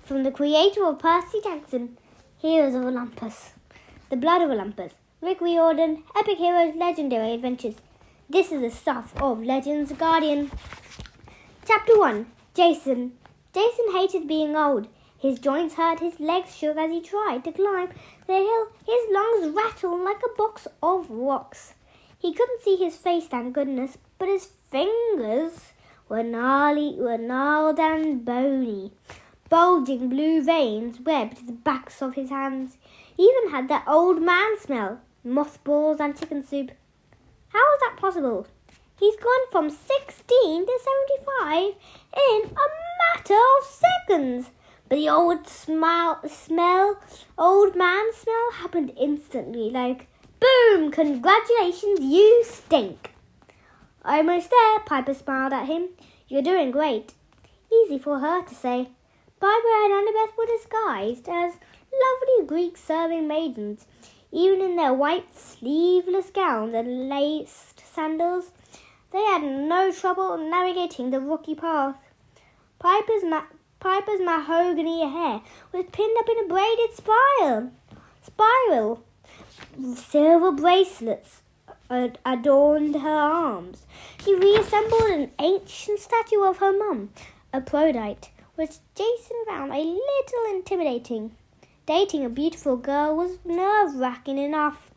From the creator of Percy Jackson, Heroes of Olympus. The Blood of Olympus. Rick Riordan, Epic Heroes, Legendary Adventures. This is the stuff of Legends Guardian. Chapter 1. Jason. Jason hated being old. His joints hurt, his legs shook as he tried to climb the hill. His lungs rattled like a box of rocks. He couldn't see his face, thank goodness, but his fingers were gnarled and bony. Bulging blue veins webbed the backs of his hands. He even had that old man smell, mothballs and chicken soup. How was that possible? He's gone from 16 to 75 in a matter of seconds. But the old man smell happened instantly, like, boom, congratulations, you stink. Almost there, Piper smiled at him. You're doing great. Easy for her to say. Piper and Annabeth were disguised as lovely Greek serving maidens. Even in their white sleeveless gowns and laced sandals, they had no trouble navigating the rocky path. Piper's mahogany hair was pinned up in a braided spiral. Silver bracelets adorned her arms. She reassembled an ancient statue of her mum, Aphrodite, which Jason found a little intimidating. Dating a beautiful girl was nerve-wracking enough.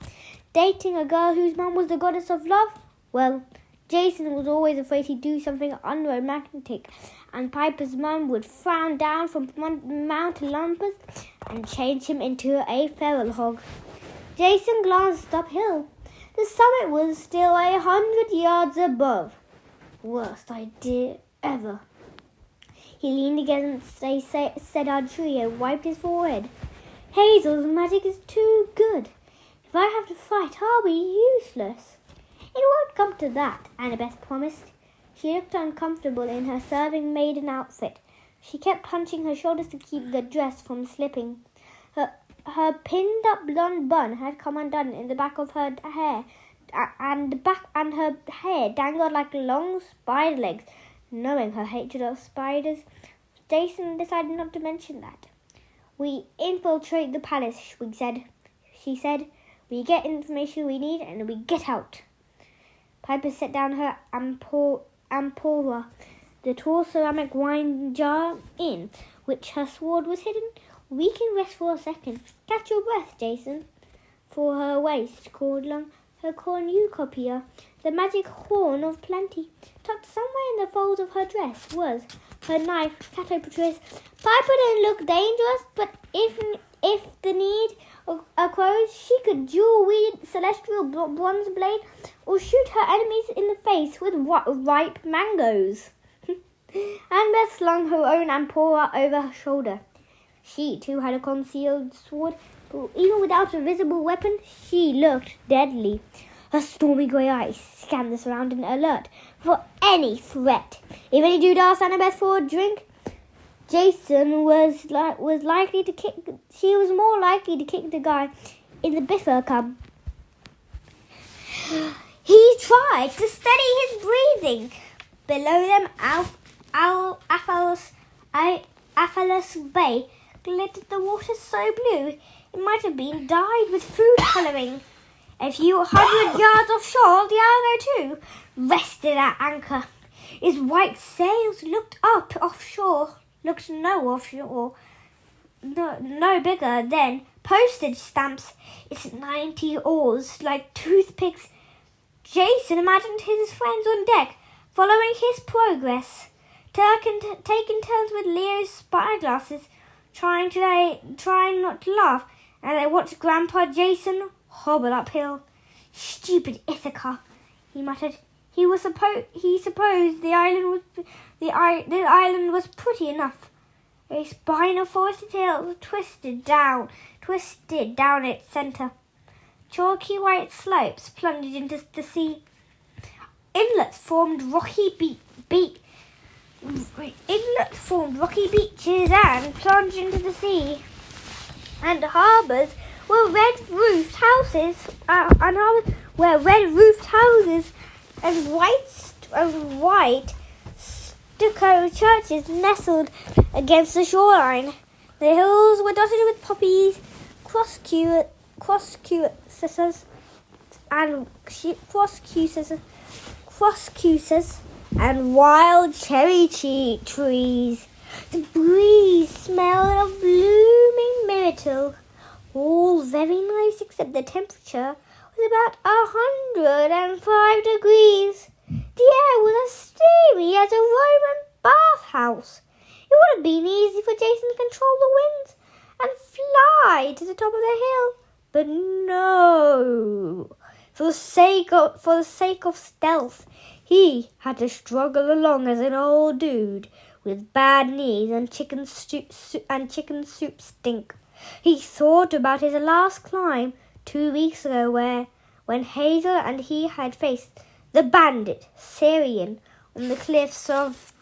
Dating a girl whose mum was the goddess of love? Well, Jason was always afraid he'd do something unromantic, and Piper's mum would frown down from Mount Olympus and change him into a feral hog. Jason glanced uphill. The summit was still 100 yards above. Worst idea ever. He leaned against a cedar tree and wiped his forehead. Hazel's magic is too good. If I have to fight, I'll be useless. It won't come to that, Annabeth promised. She looked uncomfortable in her serving maiden outfit. She kept hunching her shoulders to keep the dress from slipping. Her pinned-up blonde bun had come undone in the back of her hair, and her hair dangled like long spider legs. Knowing her hatred of spiders, Jason decided not to mention that. We infiltrate the palace, she said. We get information we need and we get out. Piper set down her amphora, the tall ceramic wine jar in which her sword was hidden. We can rest for a second. Catch your breath, Jason. For her waist, cordlong, her cornucopia, the magic horn of plenty. Tucked somewhere in the folds of her dress was her knife, Cato Patrice. Piper didn't look dangerous, but if the need arose, she could dual-wield celestial bronze blade or shoot her enemies in the face with ripe mangoes. Annabeth slung her own amphora over her shoulder. She, too, had a concealed sword, but even without a visible weapon, she looked deadly. Her stormy grey eyes scanned the surrounding alert for any threat. If any dude asked Annabeth for a drink, Jason was likely to kick. She was more likely to kick the guy in the biffer cub. He tried to steady his breathing. Below them, Aphilus Bay glittered the water so blue it might have been dyed with food colouring. A few 100 yards offshore, the Argo too rested at anchor. Its white sails looked no bigger than postage stamps. Its 90 oars like toothpicks. Jason imagined his friends on deck, following his progress, taking turns with Leo's spyglasses, trying not to laugh, and they watched Grandpa Jason hobble uphill. Stupid Ithaca, he muttered. He supposed the island was pretty enough. A spine of forested hills twisted down its centre. Chalky white slopes plunged into the sea. Inlets formed rocky beaches and plunged into the sea. And harbours were red-roofed houses, and white stucco churches nestled against the shoreline. The hills were dotted with poppies, crosscuses, and wild cherry trees. The breeze smelled of blooming myrtle. All very nice, except the temperature was about 105 degrees. The air was as steamy as a Roman bathhouse. It would have been easy for Jason to control the winds and fly to the top of the hill, but no. For the sake of stealth, he had to struggle along as an old dude with bad knees and chicken soup stink. He thought about his last climb 2 weeks ago when Hazel and he had faced the bandit Syrian on the cliffs of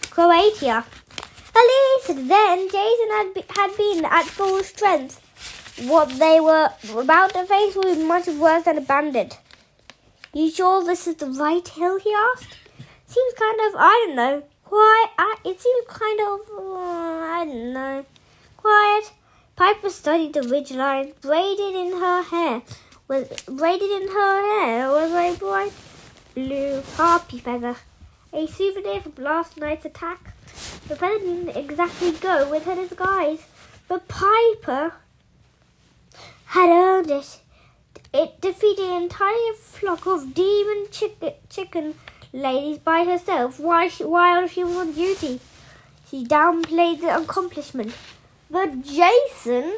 Croatia. At least then Jason had been at full strength. What they were about to face was much worse than a bandit. You sure this is the right hill? He asked. Seems kind of, it seems kind of, quiet. Piper studied the ridgeline. Braided in her hair was a bright blue harpy feather, a souvenir from last night's attack. The feather didn't exactly go with her disguise, but Piper had earned it. It defeated an entire flock of demon chicken ladies by herself while she was on duty. She downplayed the accomplishment, but Jason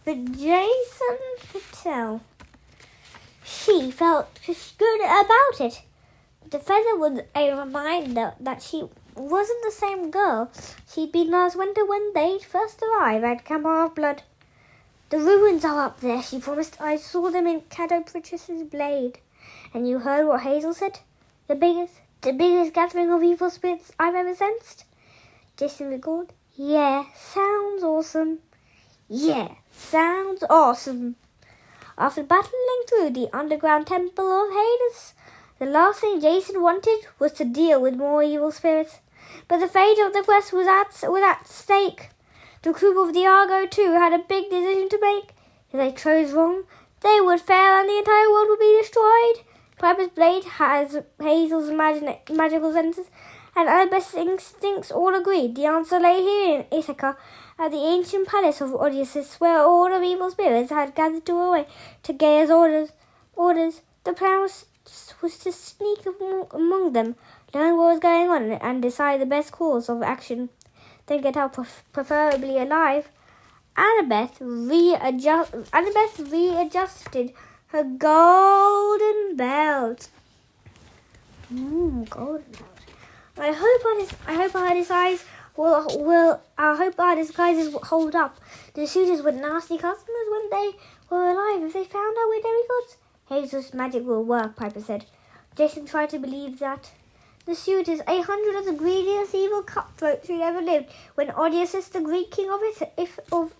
could tell. She felt good about it. The feather was a reminder that she wasn't the same girl she'd been last winter when they first arrived at Camp Half-Blood. The ruins are up there, she promised. I saw them in Cato Patricius's blade. And you heard what Hazel said? The biggest gathering of evil spirits I've ever sensed? Jason recalled. Yeah, sounds awesome. After battling through the underground temple of Hades, the last thing Jason wanted was to deal with more evil spirits. But the fate of the quest was at stake. The crew of the Argo, too, had a big decision to make. If they chose wrong, they would fail and the entire world would be destroyed. Piper's blade has Hazel's magical senses, and Annabeth's instincts all agreed. The answer lay here in Ithaca, at the ancient palace of Odysseus, where all the evil spirits had gathered to await to Gaia's orders. The plan was to sneak among them, learn what was going on, and decide the best course of action. Then get out, preferably alive. Annabeth readjusted her golden belt. Golden belt. I hope our disguises will hold up. The suitors were nasty customers when they were alive. If they found out we're demigods, Hazel's magic will work, Piper said. Jason tried to believe that. The suitors, 100 of the greediest evil cutthroats who ever lived, when Odysseus, the Greek king of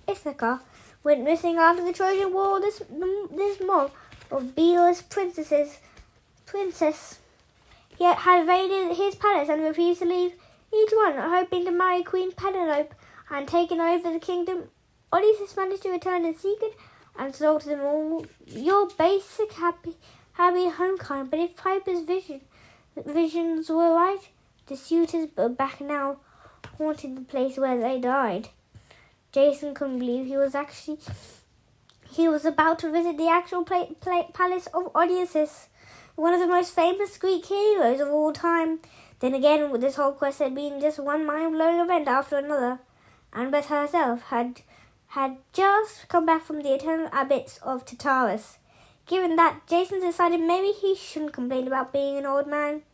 Ithaca, went missing after the Trojan War, this mob of beardless princess yet had invaded his palace and refused to leave, each one hoping to marry Queen Penelope and taken over the kingdom. Odysseus managed to return in secret and slaughter them all. Your basic happy home kind, but if Piper's visions were right, the suitors are back now, haunting the place where they died. Jason couldn't believe he was about to visit the actual palace of Odysseus, one of the most famous Greek heroes of all time. Then again, this whole quest had been just one mind-blowing event after another. Annabeth herself had just come back from the eternal abyss of Tartarus. Given that, Jason decided maybe he shouldn't complain about being an old man.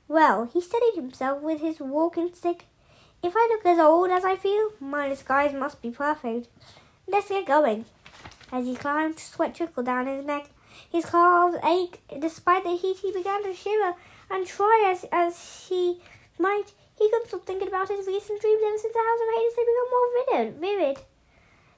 Well, he steadied himself with his walking stick. If I look as old as I feel, my disguise must be perfect. Let's get going. As he climbed, sweat trickled down his neck. His calves ached. Despite the heat, he began to shiver, and try as he might, he couldn't stop thinking about his recent dreams. Ever since the House of Hades had become more vivid.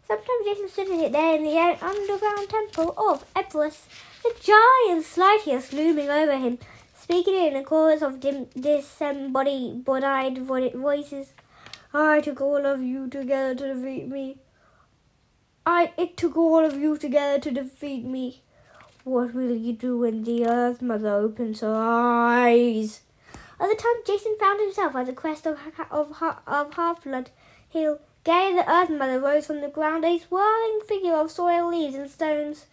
Sometimes Jason stood there in the underground temple of Epirus, the giant Slytius looming over him, speaking in a chorus of disembodied voices. I took all of you together to defeat me. It took all of you together to defeat me. What will you do when the Earth Mother opens her eyes? Other times, Jason found himself at the crest of Half-Blood Hill. Gay, the Earth Mother rose from the ground, a swirling figure of soil, leaves, and stones.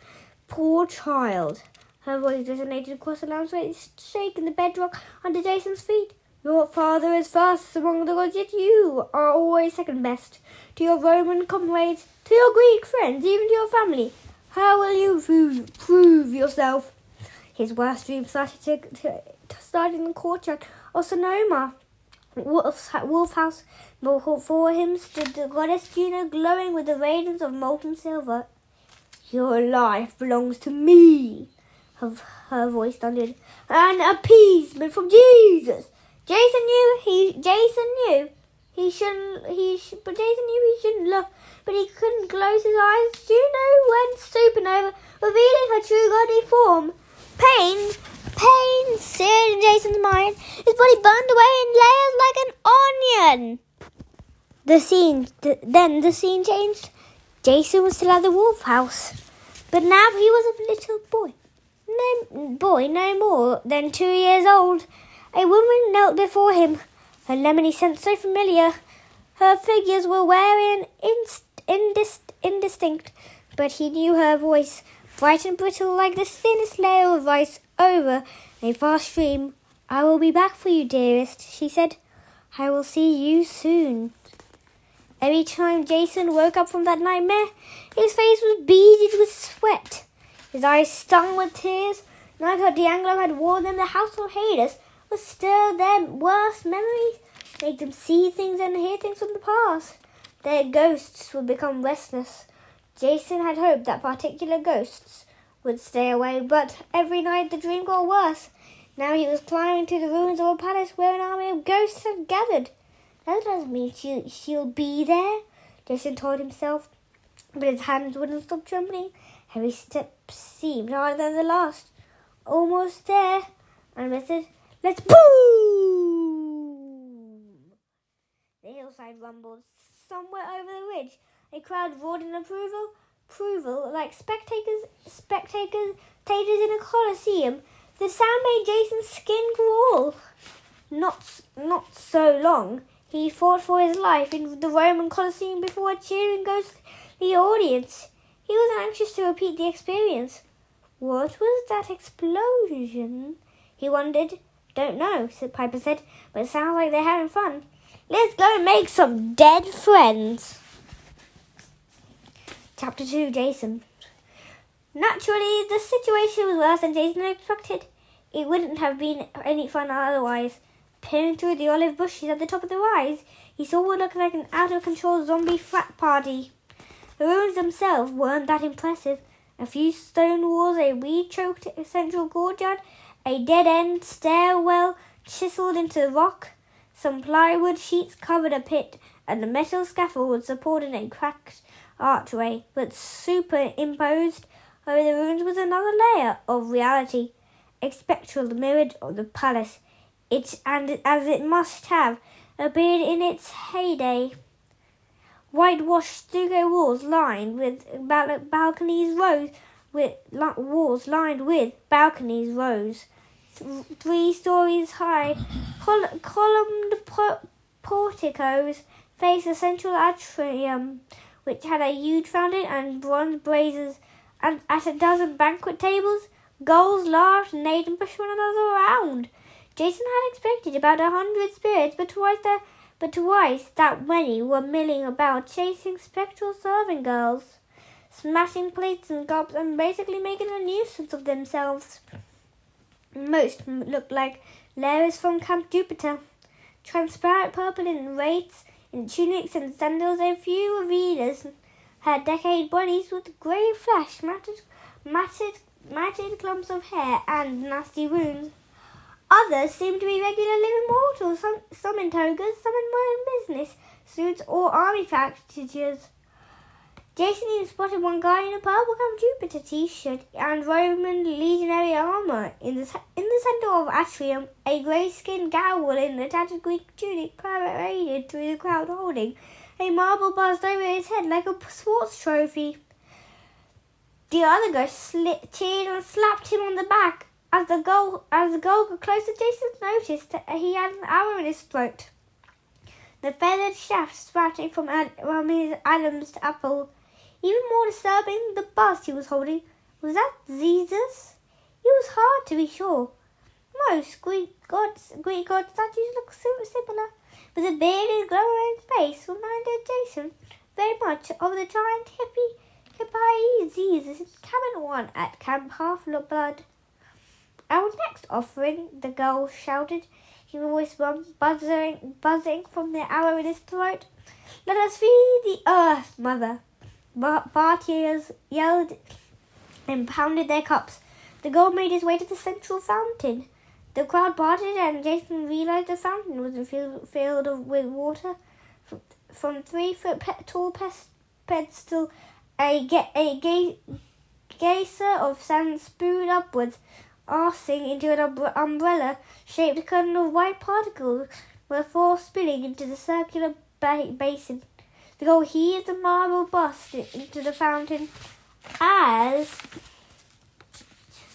Poor child. Her voice resonated across the landscape, shaking the bedrock under Jason's feet. Your father is first among the gods, yet you are always second best. To your Roman comrades, to your Greek friends, even to your family. How will you prove yourself? His worst dream started in the courtyard of Sonoma. Wolf House. Before him stood the goddess Juno, glowing with the radiance of molten silver. Your life belongs to me, her voice thundered. An appeasement from Jesus. Jason knew he shouldn't look, but he couldn't close his eyes. Juno went supernova, revealing her true godly form. Pain seared in Jason's mind. His body burned away in layers like an onion. Then the scene changed. Jason was still at the Wolf House, but now he was a little boy. No more than 2 years old. A woman knelt before him, her lemony scent so familiar. Her figures were weary and indistinct, but he knew her voice, bright and brittle like the thinnest layer of ice over a vast stream. I will be back for you, dearest, she said. I will see you soon. Every time Jason woke up from that nightmare, his face was beaded with sweat. His eyes stung with tears. Like how D'Angelo had warned them, the House of Hades would stir their worst memories, make them see things and hear things from the past. Their ghosts would become restless. Jason had hoped that particular ghosts would stay away, but every night the dream got worse. Now he was climbing to the ruins of a palace where an army of ghosts had gathered. That doesn't mean she'll be there, Jason told himself, but his hands wouldn't stop trembling. Every step seemed harder than the last. Almost there, and whispered, let's boom! The hillside rumbled. Somewhere over the ridge, a crowd roared in approval like spectators in a coliseum. The sound made Jason's skin crawl. Not so long. He fought for his life in the Roman Colosseum before a cheering ghostly audience. He was anxious to repeat the experience. What was that explosion? He wondered. Don't know, Piper said, but it sounds like they're having fun. Let's go and make some dead friends. Chapter 2, Jason. Naturally, the situation was worse than Jason expected. It wouldn't have been any fun otherwise. Peering through the olive bushes at the top of the rise, he saw what looked like an out-of-control zombie frat party. The ruins themselves weren't that impressive. A few stone walls, a weed-choked central courtyard, a dead-end stairwell chiseled into the rock. Some plywood sheets covered a pit, and a metal scaffold supported a cracked archway. But superimposed over the ruins was another layer of reality, a spectral mirrored of the palace. As it must have appeared in its heyday. Whitewashed stucco walls lined with balconies rose. 3 stories high, columned porticos faced the central atrium, which had a huge fountain and bronze braziers, and at a dozen banquet tables, gulls laughed, neighed, and pushed one another around. Jason had expected about 100 spirits, but twice that many were milling about, chasing spectral serving girls, smashing plates and cups, and basically making a nuisance of themselves. Most looked like Lares from Camp Jupiter, transparent purple in wraiths, in tunics and sandals. A few readers had decayed bodies with grey flesh, matted clumps of hair, and nasty wounds. Others seemed to be regular living mortals, some in togas, some in modern business suits or army factors. Jason even spotted one guy in a purple Camp Jupiter t-shirt and Roman legionary armor. In the center of atrium, a grey-skinned gal in a tattered Greek tunic paraded through the crowd holding a marble bust over his head like a sports trophy. The other ghost cheered and slapped him on the back. As the girl got closer, Jason noticed that he had an arrow in his throat. The feathered shaft sprouting from his Adam's apple. Even more disturbing, the bust he was holding. Was that Jesus? He was hard to be sure. Most Greek god statues look similar, but the bearded, glowing face reminded Jason very much of the giant hippie Jesus in Cabin 1 at Camp Half-Blood. Our next offering, the girl shouted, her voice buzzing from the arrow in his throat. Let us feed the earth, mother. Partiers yelled and pounded their cups. The girl made his way to the central fountain. The crowd parted and Jason realized the fountain was filled with water. From 3-foot tall pedestal, a geyser of sand spewed upwards, arcing into an umbrella-shaped curtain of white particles before spilling into the circular basin. The girl heaved the marble bust into the fountain. As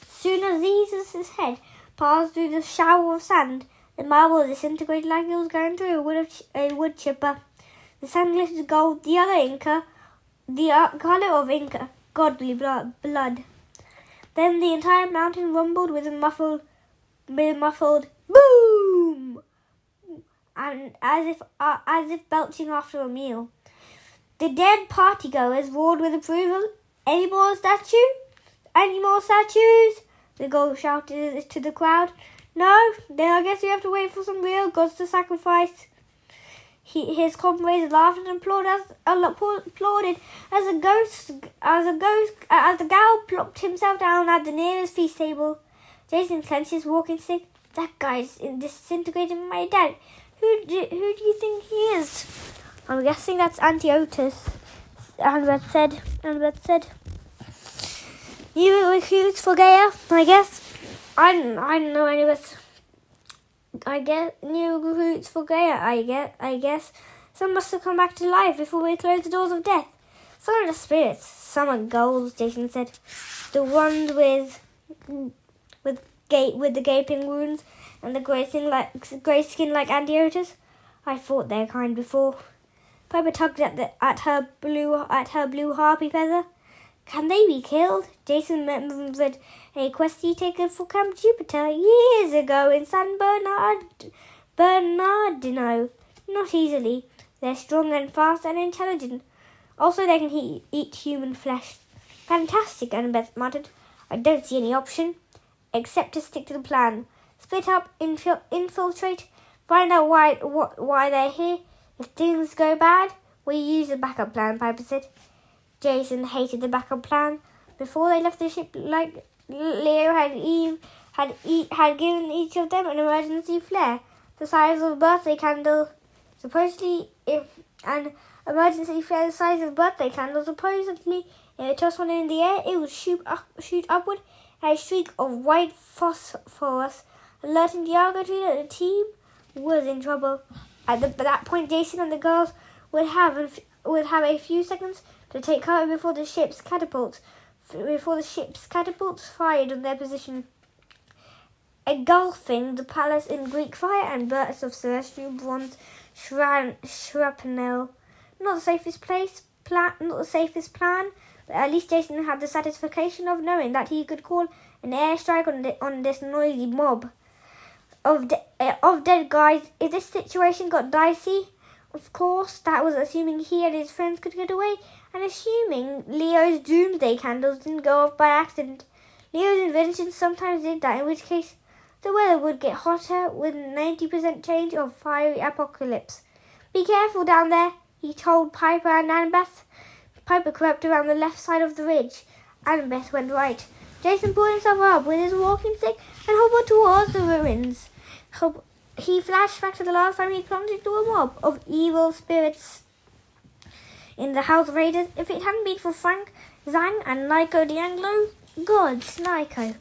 soon as Jesus' head passed through the shower of sand, the marble disintegrated like it was going through a wood chipper. The sand glittered gold, the colour of Inca, godly blood. Then the entire mountain rumbled with a muffled boom, and as if belching after a meal. The dead partygoers roared with approval. Any more statues? Any more statues? The girl shouted to the crowd. No, then I guess we have to wait for some real gods to sacrifice. His comrades laughed and applauded as the gal plopped himself down at the nearest feast table. Jason clenched his walking stick. That guy's disintegrating my dad. Who do you think he is? I'm guessing that's Antiochus. Annabeth said. You recruits for Gaia, I guess. I don't know any of us. I guess new recruits for Gaia, I guess. Some must have come back to life before we closed the doors of death. Some are the spirits, some are ghouls, Jason said. The ones with the gaping wounds and the grey skin like Antiochus. I fought their kind before. Piper tugged at her blue harpy feather. Can they be killed? Jason remembered a quest he taken for Camp Jupiter years ago in San Bernardino. Not easily. They're strong and fast and intelligent. Also, they can eat human flesh. Fantastic, Annabeth muttered. I don't see any option except to stick to the plan. Split up, infiltrate, find out why they're here. If things go bad, we use the backup plan, Piper said. Jason hated the backup plan. Before they left the ship, like Leo had given each of them an emergency flare, the size of a birthday candle. Supposedly, if they tossed one in the air, it would shoot upward at a streak of white phosphorus, alerting the Argo team that the team was in trouble. At that point, Jason and the girls would have a few seconds to take cover before the ship's catapults fired on their position, engulfing the palace in Greek fire and bursts of celestial bronze shrapnel. Not the safest plan, but at least Jason had the satisfaction of knowing that he could call an airstrike on this noisy mob of dead guys. If this situation got dicey, of course, that was assuming he and his friends could get away, and assuming Leo's doomsday candles didn't go off by accident. Leo's inventions sometimes did that, in which case the weather would get hotter with 90% chance of fiery apocalypse. Be careful down there, he told Piper and Annabeth. Piper crept around the left side of the ridge. Annabeth went right. Jason pulled himself up with his walking stick and hobbled towards the ruins. He flashed back to the last time he plunged into a mob of evil spirits. in the House Raiders. If it hadn't been for Frank, Zhang, and Nico D'Angelo, gods, Nico.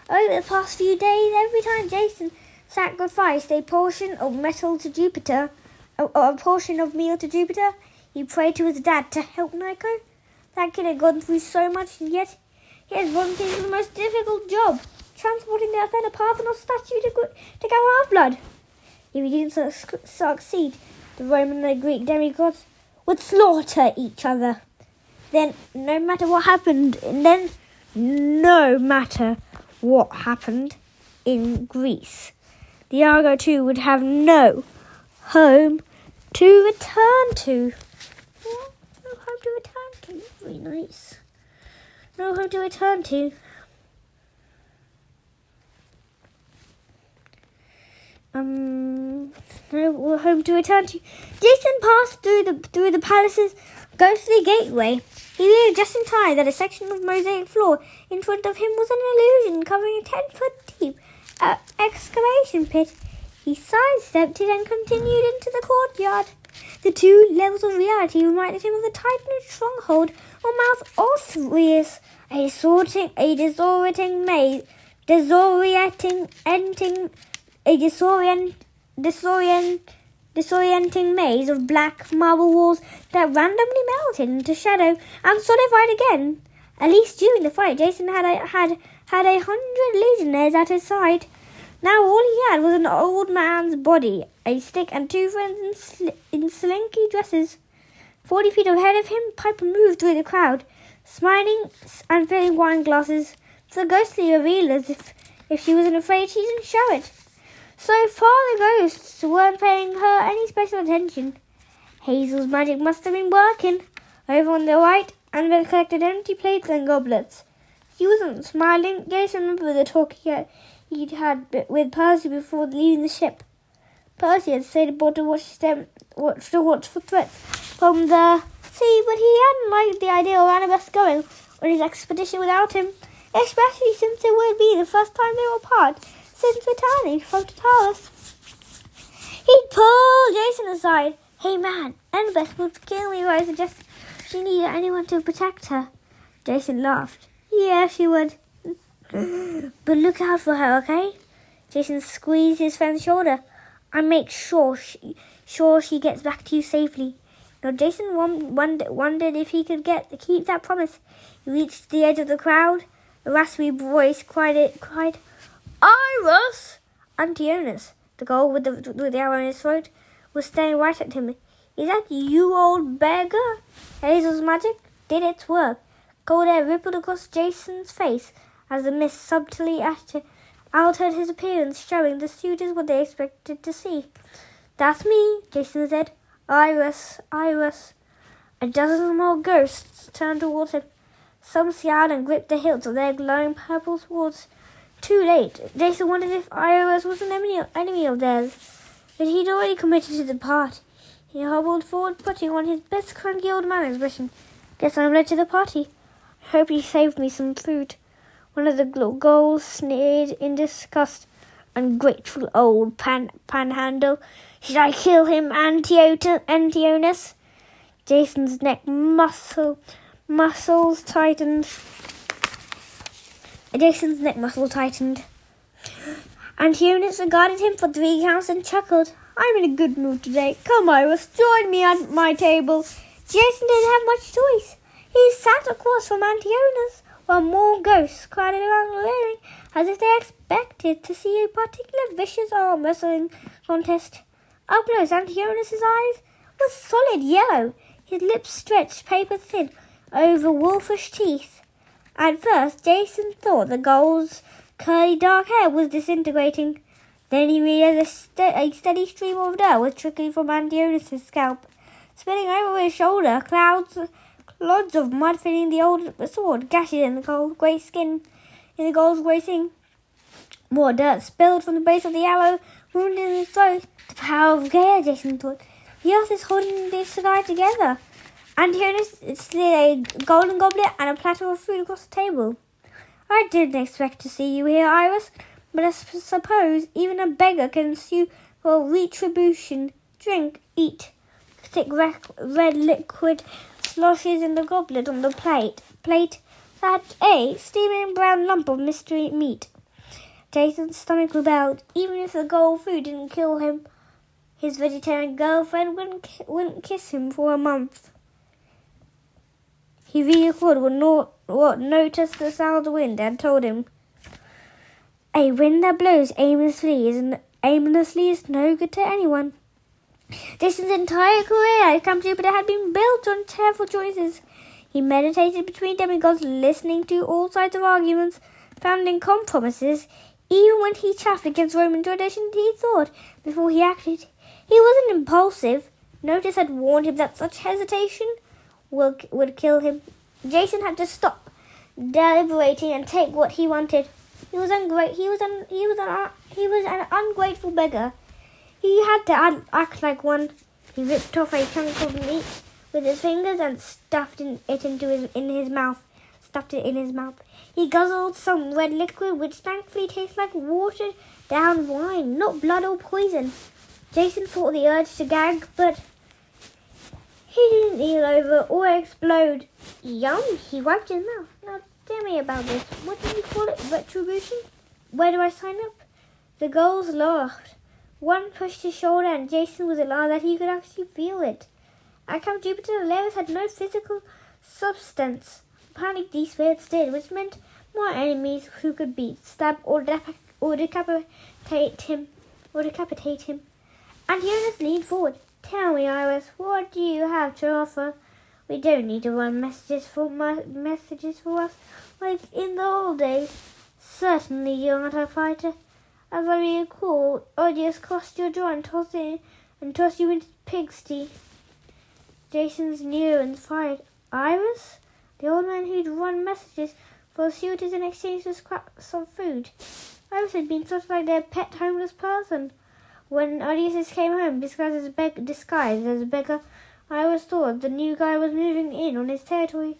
Over the past few days, every time Jason sacrificed a portion of metal to Jupiter, or a portion of meal to Jupiter, he prayed to his dad to help Nico. That kid had gone through so much, and yet he had volunteered for the most difficult job, transporting the Athena Parthenos statue to gather Half-Blood. If he didn't succeed, the Roman and the Greek demigods would slaughter each other. Then, no matter what happened in Greece, the Argo too would have no home to return to. No home to return to. Very nice. No home to return to. No home to return to. Jason passed through the palace's ghostly gateway. He knew just in time that a section of mosaic floor in front of him was an illusion covering a 10-foot deep excavation pit. He sidestepped it and continued into the courtyard. The two levels of reality reminded him of the Titan stronghold on Mount Orpheus, a disorienting maze of black marble walls that randomly melted into shadow and solidified again. At least during the fight, Jason had 100 legionnaires at his side. Now all he had was an old man's body, a stick, and two friends in slinky dresses. 40 feet ahead of him, Piper moved through the crowd, smiling and filling wine glasses. So ghostly revealed as if she wasn't afraid, she didn't show it. So far the ghosts weren't paying her any special attention. Hazel's magic must have been working. Over on the right, Annabelle collected empty plates and goblets. She wasn't smiling. Jason remembered the talk he'd had with Percy before leaving the ship. Percy had stayed aboard to watch for threats from the sea, but he hadn't liked the idea of Annabelle going on his expedition without him, especially since it would be the first time they were apart since returning from Tartarus. He'd pull Jason aside. "Hey man, Annabelle would kill me if I suggested she needed anyone to protect her." Jason laughed. "Yeah, she would. But look out for her, okay?" Jason squeezed his friend's shoulder. "I make sure she gets back to you safely." Now Jason wondered if he could keep that promise. He reached the edge of the crowd. A raspy voice cried, "Iris!" Antionus, the girl with the arrow in his throat, was staring right at him. "Is that you, old beggar?" Hazel's magic did its work. Cold air rippled across Jason's face as the mist subtly altered his appearance, showing the suitors what they expected to see. "That's me," Jason said. Iris. A dozen more ghosts turned towards him. Some scowled and gripped the hilts of their glowing purple swords. Too late. Jason wondered if Iris was an enemy of theirs, but he'd already committed to the part. He hobbled forward, putting on his best cranky old man expression. "Guess I'm late to the party. I hope you saved me some food." One of the ghouls sneered in disgust. "Ungrateful old panhandle. Should I kill him, Antionus?" Jason's neck muscles tightened. Antionus regarded him for 3 counts and chuckled. "I'm in a good mood today. Come, Iris, join me at my table." Jason didn't have much choice. He sat across from Antionus, while more ghosts crowded around the railing, as if they expected to see a particular vicious arm wrestling contest. Up close, Antionus's eyes were solid yellow, his lips stretched paper thin over wolfish teeth. At first, Jason thought the ghoul's curly dark hair was disintegrating. Then he realized a steady stream of dirt was trickling from Antionus's scalp, spilling over his shoulder. Clods of mud filling the old sword, gashes in the ghoul's grey skin. More dirt spilled from the base of the arrow, wounded in his throat. The power of Gaia, Jason thought. The earth is holding this guy together. Antionus slid a golden goblet and a platter of food across the table. "I didn't expect to see you here, Iris, but I suppose even a beggar can sue for retribution. Drink, eat." Thick red liquid sloshes in the goblet on the plate sat a steaming brown lump of mystery meat. Jason's stomach rebelled. Even if the gold food didn't kill him, his vegetarian girlfriend wouldn't kiss him for a month. He recalled what noticed the sound of the wind and told him, "A wind that blows aimlessly is no good to anyone." Jason's entire career at Camp Jupiter had been built on careful choices. He meditated between demigods, listening to all sides of arguments, founding compromises. Even when he chaffed against Roman tradition, he thought before he acted. He wasn't impulsive. Notice had warned him that such hesitation would kill him. Jason had to stop deliberating and take what he wanted. He was an ungrateful beggar. He had to act like one. He ripped off a chunk of meat with his fingers and stuffed it in his mouth. He guzzled some red liquid which thankfully tasted like watered down wine, not blood or poison. Jason fought the urge to gag, but he didn't kneel over or explode. Yum! He wiped his mouth. Now tell me about this. What did you call it? Retribution? Where do I sign up? The girls laughed. One pushed his shoulder and Jason was alarmed that he could actually feel it. At Camp Jupiter, the levers had no physical substance. Apparently these spirits did, which meant more enemies who could beat, stab, or decapitate him. And Jonas leaned forward. "Tell me, Iris, what do you have to offer? We don't need to run messages for us like in the old days. Certainly you're not a fighter. As I recall, Odious crossed your jaw and tossed you into pigsty." Jason's neurons fired. Iris? The old man who'd run messages for suitors in exchange for scraps of food. Iris had been sort of like their pet homeless person. When Odysseus came home disguised as a beggar, Iris thought the new guy was moving in on his territory.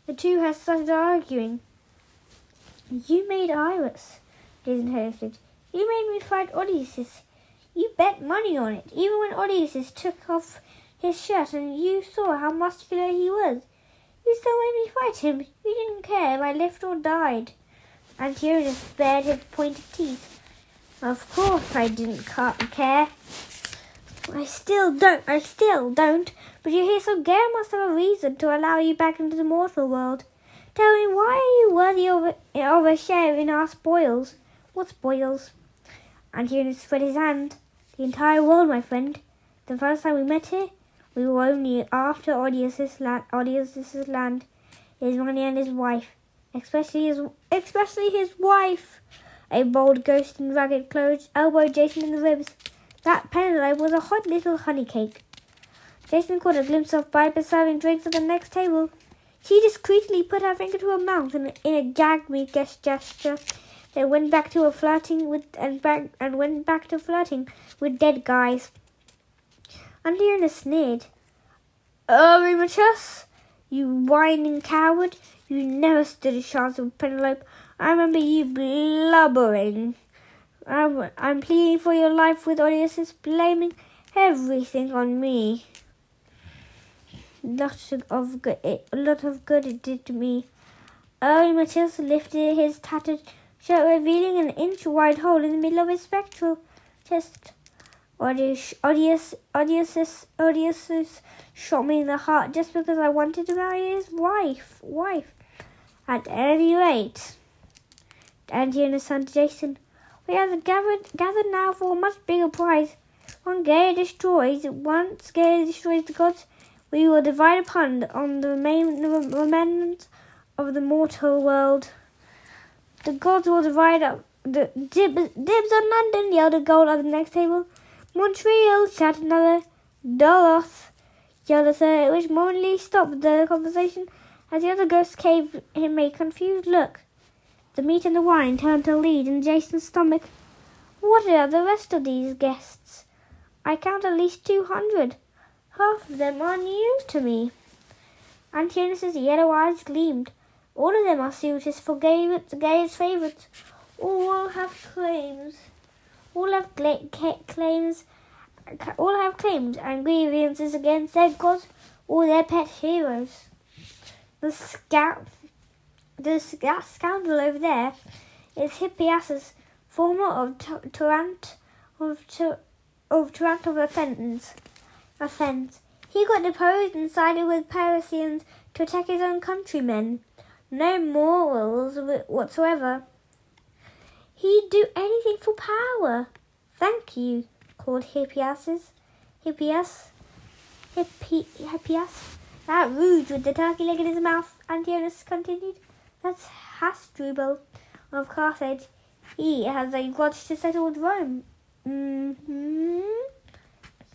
The two had started arguing. "You made Iris," Jason hesitated. "You made me fight Odysseus. You bet money on it, even when Odysseus took off his shirt and you saw how muscular he was. You still made me fight him. You didn't care if I lived or died." Antigonus bared his pointed teeth. "Of course I didn't care. I still don't. But you're here, so Gare must have a reason to allow you back into the mortal world. Tell me, why are you worthy of a share in our spoils?" "What spoils?" Antigonus spread his hand. "The entire world, my friend. The first time we met here, we were only after Odysseus' land, his money and his wife. Especially his wife." A bold ghost in ragged clothes elbowed Jason in the ribs. That Penelope was a hot little honey cake. Jason caught a glimpse of Piper serving drinks at the next table. She discreetly put her finger to her mouth in a gag-me gesture, then went back to flirting with dead guys. Antigonus sneered. "Eurymachus, you whining coward! You never stood a chance with Penelope. I remember you blubbering. I'm pleading for your life with Odysseus, blaming everything on me. Lot of good it did to me." Eurymachus lifted his tattered shirt, revealing an inch-wide hole in the middle of his spectral chest. Odysseus shot me in the heart just because I wanted to marry his wife. At any rate, Antigonus turned to Jason. "We have gathered now for a much bigger prize. Once Gaia destroys the gods, we will divide upon on the remnants of the mortal world. The gods will divide up the dibs on London," yelled a gold at the next table. "Montreal," shouted another. "Doloth," yelled a third, which momentarily stopped the conversation as the other ghosts gave him a confused look. The meat and the wine turned to lead in Jason's stomach. "What are the rest of these guests? I count at least 200. Half of them are new to me." Antigonus's yellow eyes gleamed. "All of them are suitors for Gaia's favourites. All have claims. All have claims and grievances against their gods. all their pet heroes. The scoundrel over there is Hippias, former of Tarant of Athens. He got deposed and sided with Persians to attack his own countrymen. No morals whatsoever. He'd do anything for power. Thank you, called Hippias. That rouge with the turkey leg in his mouth, Antigonus continued. That's Hasdrubal of Carthage. He has a grudge to settle with Rome.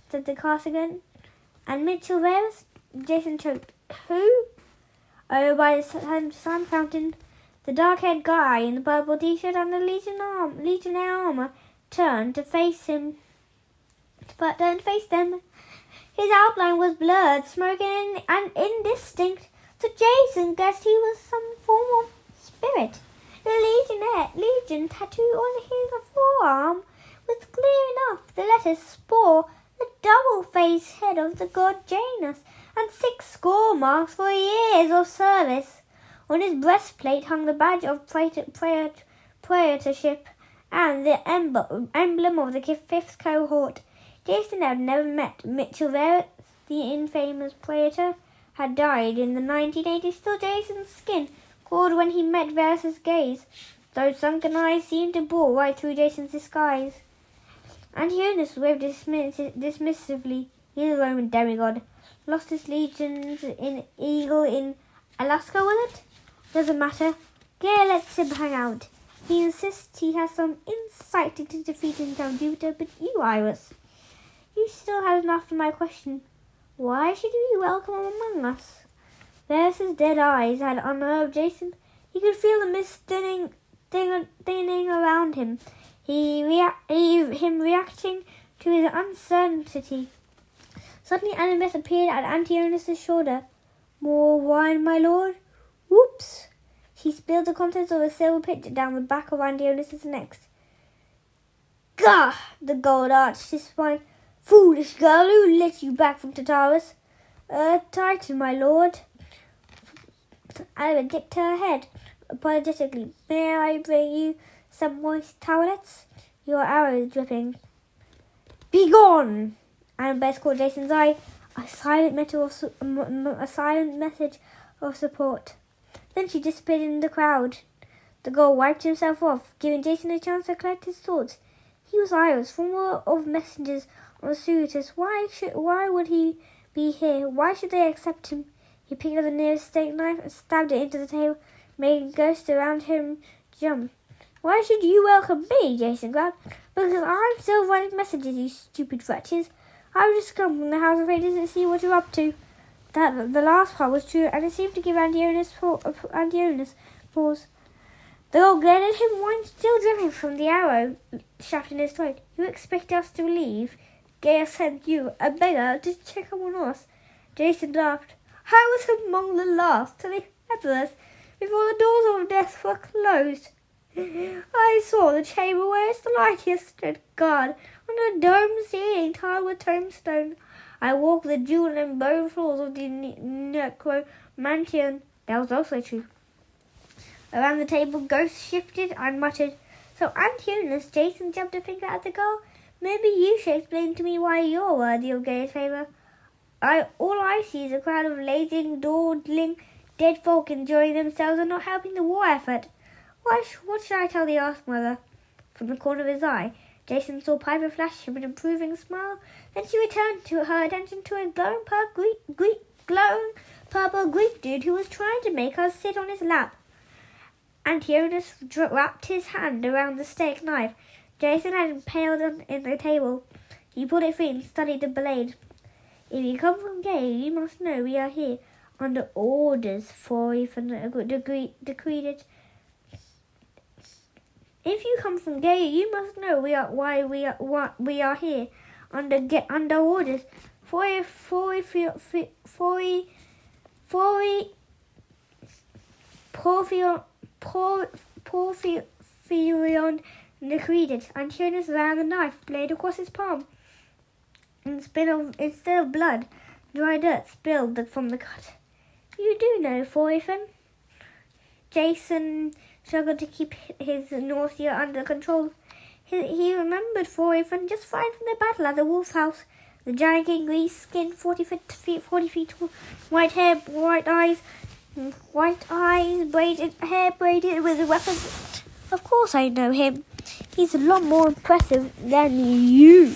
Said the Carthaginian. And Mitchell Varus? Jason choked. Who? Oh, by the sand fountain. The dark-haired guy in the purple t-shirt and the legionnaire armor turned to face them. His outline was blurred, smoking and indistinct, so Jason guessed he was some form of spirit. The legion tattoo on his forearm was clear enough. The letters spore the double-faced head of the god Janus, and 6 score marks for years of service. On his breastplate hung the badge of praetorship and the emblem of the 5th cohort. Jason had never met Mitchell Varus, the infamous praetor, had died in the 1980s. Still, Jason's skin crawled when he met Varus's gaze. Those sunken eyes seemed to bore right through Jason's disguise. Antigonus waved dismissively. He's a Roman demigod. Lost his legions in Eagle in Alaska, was it? Doesn't matter. Gare lets him hang out. He insists he has some insight into defeating Count Jupiter, but you, Iris, you still haven't answered my question. Why should you be welcome among us? Varus's dead eyes had unnerved Jason. He could feel the mist thinning around him. Him reacting to his uncertainty. Suddenly Annabeth appeared at Antigonus' shoulder. More wine, my lord? Whoops! She spilled the contents of a silver pitcher down the back of Antigonus' neck. Gah! The gold arched his spine. Foolish girl, who let you back from Tartarus? Titan, my lord. Annabeth dipped her head apologetically. May I bring you some moist towelettes? Your arrow is dripping. Begone! Annabeth caught Jason's eye. A silent message of support. Then she disappeared in the crowd. The girl wiped himself off, giving Jason a chance to collect his thoughts. He was Iris, former of messengers on Suitus. Why would he be here? Why should they accept him? He picked up the nearest steak knife and stabbed it into the table, making ghosts around him jump. Why should you welcome me? Jason growled. Because I'm still running messages, you stupid wretches. I've just come from the House of Raiders to see what you're up to. The last part was true, and it seemed to give Antigonus pause. The girl glared at him, wine still dripping from the arrow shaft in his throat. You expect us to leave? Gaia sent you, a beggar, to check up on us. Jason laughed. I was among the last to leave Epirus before the doors of death were closed. I saw the chamber where its lightiest stood guard on a domed ceiling tiled with tombstone. I walked the jewel and bone floors of the necromantian. That was also true. Around the table, ghosts shifted and muttered. So, Antigonus, Jason jumped a finger at the girl. Maybe you should explain to me why you're worthy of Gaia's favour. All I see is a crowd of lazing, dawdling, dead folk enjoying themselves and not helping the war effort. What should I tell the Earth Mother? From the corner of his eye, Jason saw Piper flash him an approving smile. Then she returned her attention to a glowing purple Greek dude who was trying to make her sit on his lap. Antigonus wrapped his hand around the steak knife Jason had impaled in the table. He pulled it free and studied the blade. If you come from Gaia, you must know we are here under orders for decreed it. If you come from Gaia, you must know we are here under orders Porphyrion decreed it. Antigonus ran the knife blade across his palm. Instead of blood, dry dirt spilled from the cut. You do know, Fortune. Jason struggled to keep his nausea under control. He remembered Fortune just fine from their battle at the wolf's house. The giant king, greased skin, 40 feet tall, white hair, white eyes, hair braided with weapons. Of course I know him. He's a lot more impressive than you.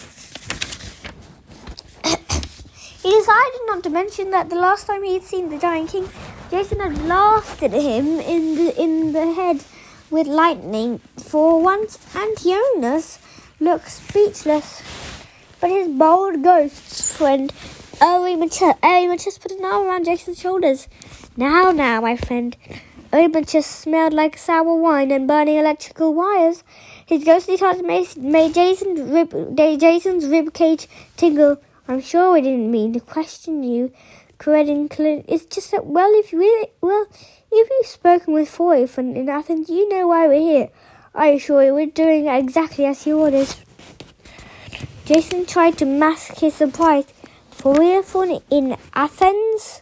He decided not to mention that the last time he'd seen the giant king, Jason had blasted him in the head with lightning for once, and Jonas looked speechless. But his bold ghost friend, Olympus, put an arm around Jason's shoulders. Now, my friend. Olympus smelled like sour wine and burning electrical wires. His ghostly touch made Jason's rib cage tingle. I'm sure we didn't mean to question you, Clint. It's just that, if you've spoken with Fortune in Athens, you know why we're here. I assure you, we're doing exactly as you ordered. Jason tried to mask his surprise. Fortune in Athens?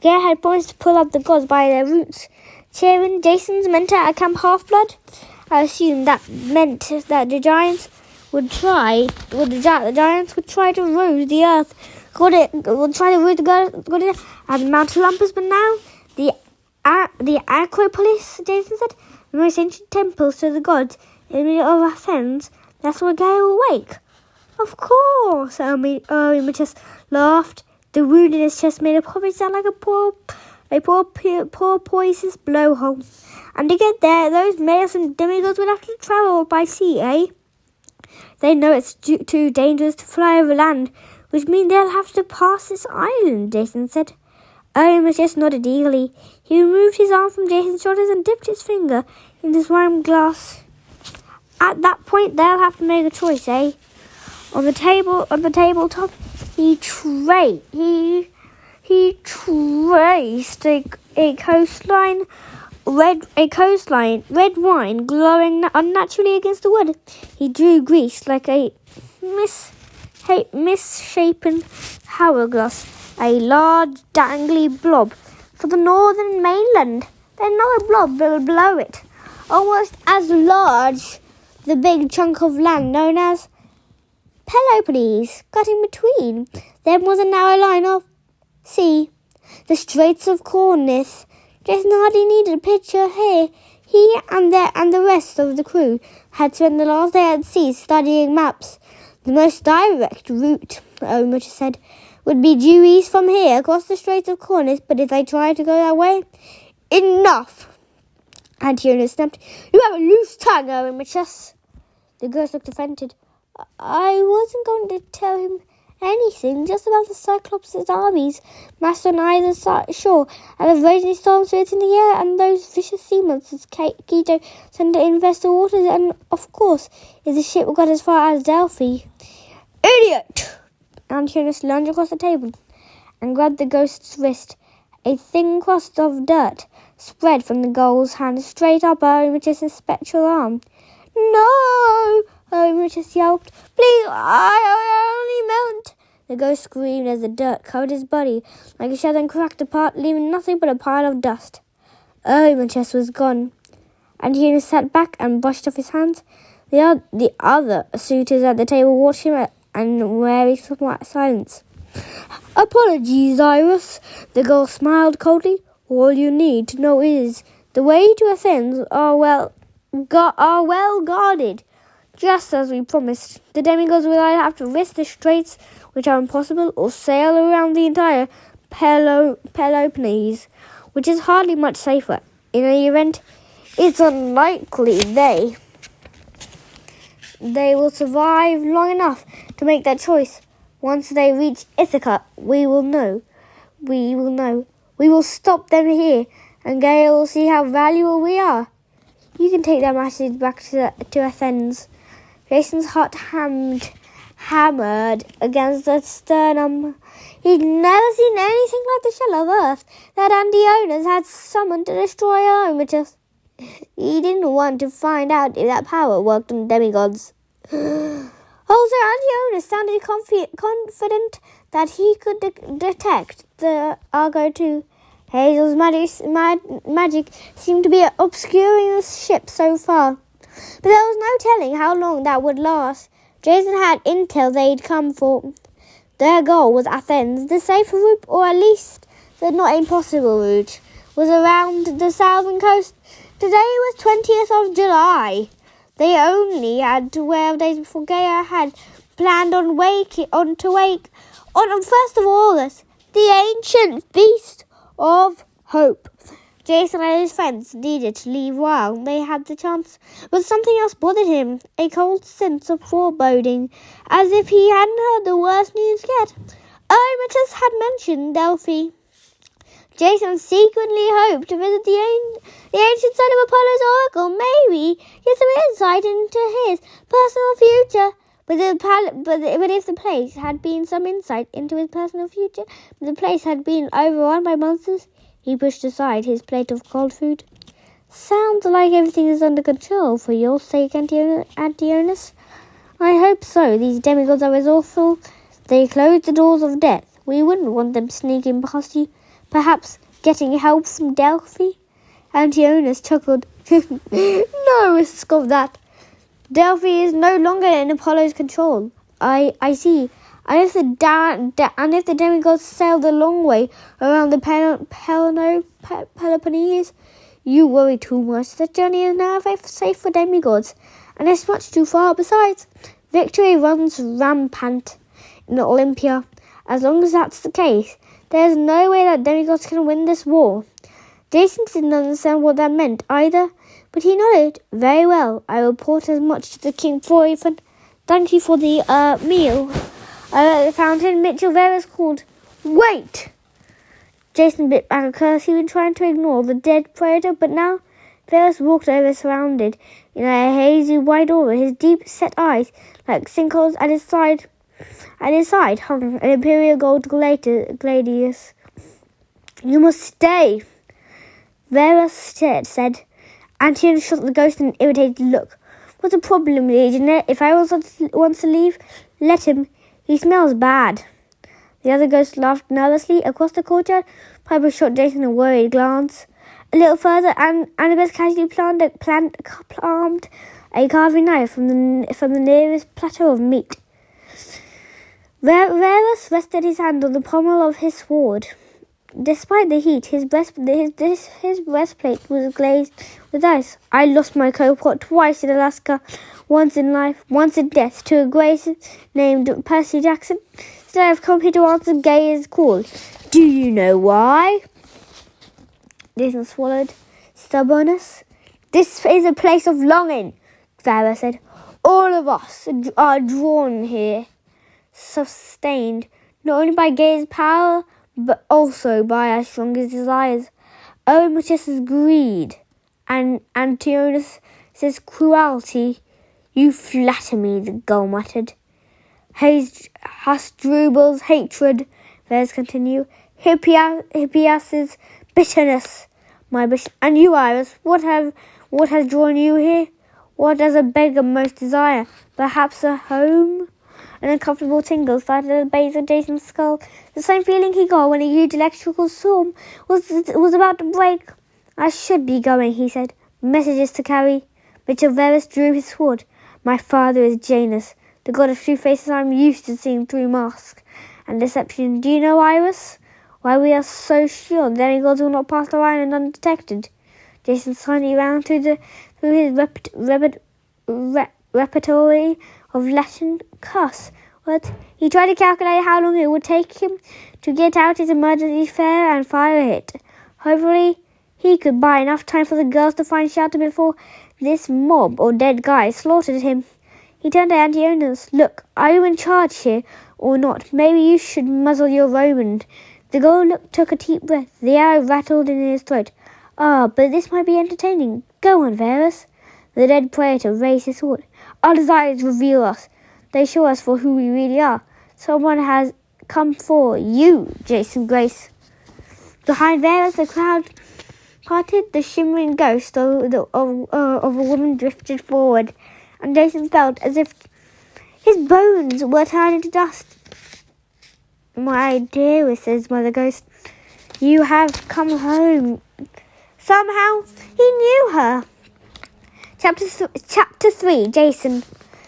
Gare had promised to pull up the gods by their roots. Cheering Jason's mentor at Camp Half-Blood? I assumed that meant that the giants would try to rose the earth. Would try to rose the earth at Mount Olympus, but now the Acropolis, Jason said, the most ancient temples to the gods in the middle of Athens. That's where Gare will wake. Of course, Omi just laughed. The wound in his chest made it probably sound like a poor poisonous blowhole. And to get there, those males and demigods would have to travel by sea, eh? They know it's too dangerous to fly over land, which means they'll have to pass this island, Jason said. Omi just nodded eagerly. He removed his arm from Jason's shoulders and dipped his finger in his wine glass. At that point, they'll have to make a choice, eh? On the tabletop, he traced a coastline, red wine glowing unnaturally against the wood. He drew grease like a misshapen hourglass, a large dangly blob for the northern mainland. Then another blob below it, almost as large, the big chunk of land known as Peloponnese, cutting between them was a narrow line of sea, the Straits of Corinth. Jason hardly needed a picture here. He and the rest of the crew had spent the last day at sea studying maps. The most direct route, Omer said, would be due east from here across the Straits of Corinth, but if they tried to go that way, enough! Antonio snapped. You have a loose tongue, Omer. The ghost looked offended. I wasn't going to tell him anything, just about the Cyclops' armies massed on either shore, and the raging storm spirits in the air, and those vicious sea monsters Keto sent to infest the waters, and, of course, if the ship got as far as Delphi. Idiot! Antionis lunged across the table and grabbed the ghost's wrist. A thin crust of dirt spread from the girl's hand straight up Omich's spectral arm. No! Omichus yelped. Please, I only meant... The ghost screamed as the dirt covered his body like a shadow and cracked apart, leaving nothing but a pile of dust. Omichus was gone, and he sat back and brushed off his hands. The other suitors at the table watched him and wary silence. Apologies, Iris. The girl smiled coldly. All you need to know is the way to Athens are well guarded. Just as we promised, the demigods will either have to risk the straits, which are impossible, or sail around the entire Peloponnese, which is hardly much safer. In any event, it's unlikely they will survive long enough to make that choice. Once they reach Ithaca, we will know. We will stop them here, and Gale will see how valuable we are. You can take that message back to Athens. Jason's heart hammered against the sternum. He'd never seen anything like the shell of earth that Antionis had summoned to destroy Omichus. He didn't want to find out if that power worked on demigods. Also, Antionus sounded confident that he could detect the Argo too. Hazel's magic seemed to be obscuring the ship so far, but there was no telling how long that would last. Jason had intel they'd come for. Their goal was Athens. The safer route, or at least the not impossible route, was around the southern coast. Today was 20th of July. They only had 12 days before Gaia had planned on 1st of August, the ancient feast of hope. Jason and his friends needed to leave while they had the chance, but something else bothered him, a cold sense of foreboding, as if he hadn't heard the worst news yet. Olympus had mentioned Delphi. Jason secretly hoped to visit the ancient site of Apollo's oracle, maybe get some insight into his personal future. But if the place had been some insight into his personal future, but the place had been overrun by monsters, he pushed aside his plate of cold food. Sounds like everything is under control for your sake, Antionus. I hope so. These demigods are resourceful. They close the doors of death. We wouldn't want them sneaking past you. Perhaps getting help from Delphi? Antionus chuckled. No risk of that. Delphi is no longer in Apollo's control. I see. And if the demigods sailed a long way around the Peloponnese, you worry too much. The journey is now safe for demigods, and it's much too far. Besides, victory runs rampant in Olympia. As long as that's the case, there's no way that demigods can win this war. Jason didn't understand what that meant either, but he nodded. Very well. I will report as much to the king for you. Thank you for the meal. At the fountain, Mitchell Varus called, "Wait!" Jason bit back a curse. He'd been trying to ignore the dead predator, but now Varus walked over, surrounded in a hazy white aura. His deep-set eyes, like sinkholes at his side, hung an imperial gold gladius. "You must stay," Varus said. Antionus shot the ghost an irritated look. "What's the problem, Legionnaire? If I wants to leave, let him. He smells bad." The other ghost laughed nervously. Across the courtyard, Piper shot Jason a worried glance. A little further, Annabeth casually palmed a carving knife from the nearest plateau of meat. Varus rested his hand on the pommel of his sword. Despite the heat, his breastplate was glazed with ice. "I lost my cohort twice in Alaska, once in life, once in death, to a grace named Percy Jackson. Still, I've come here to answer Gaia's call. Do you know why?" Jason swallowed. "Stubbornness." "This is a place of longing," Varus said. "All of us are drawn here, sustained not only by Gaia's power, but also by our strongest desires. Olympus's greed and Antionus' cruelty." "You flatter me," the gull muttered. "Hasdrubal's hatred," Varus continued. "Hippias's bitterness, my bishop. And you, Iris, what has drawn you here? What does a beggar most desire? Perhaps a home?" An uncomfortable tingle started at the base of Jason's skull, the same feeling he got when a huge electrical storm was about to break. "I should be going," he said. "Messages to carry." Mitchell Varus drew his sword. "My father is Janus, the god of two faces. I'm used to seeing through masks and deception. Do you know, Iris, why we are so sure the demigods will not pass the island undetected?" Jason silently ran through his repertory of Latin curse words. He tried to calculate how long it would take him to get out his emergency fare and fire it. Hopefully, he could buy enough time for the girls to find shelter before this mob or dead guy slaughtered him. He turned to Antionus. "Look, are you in charge here or not? Maybe you should muzzle your Roman." The girl took a deep breath. The arrow rattled in his throat. But this might be entertaining. Go on, Varus." The dead praetor raised his sword. "Our desires reveal us. They show us for who we really are. Someone has come for you, Jason Grace." Behind Varus, the crowd parted. The shimmering ghost of a woman drifted forward, and Jason felt as if His bones were turned into dust. My dearest, says Mother Ghost, you have come home. Somehow he knew her. Chapter 3, Jason.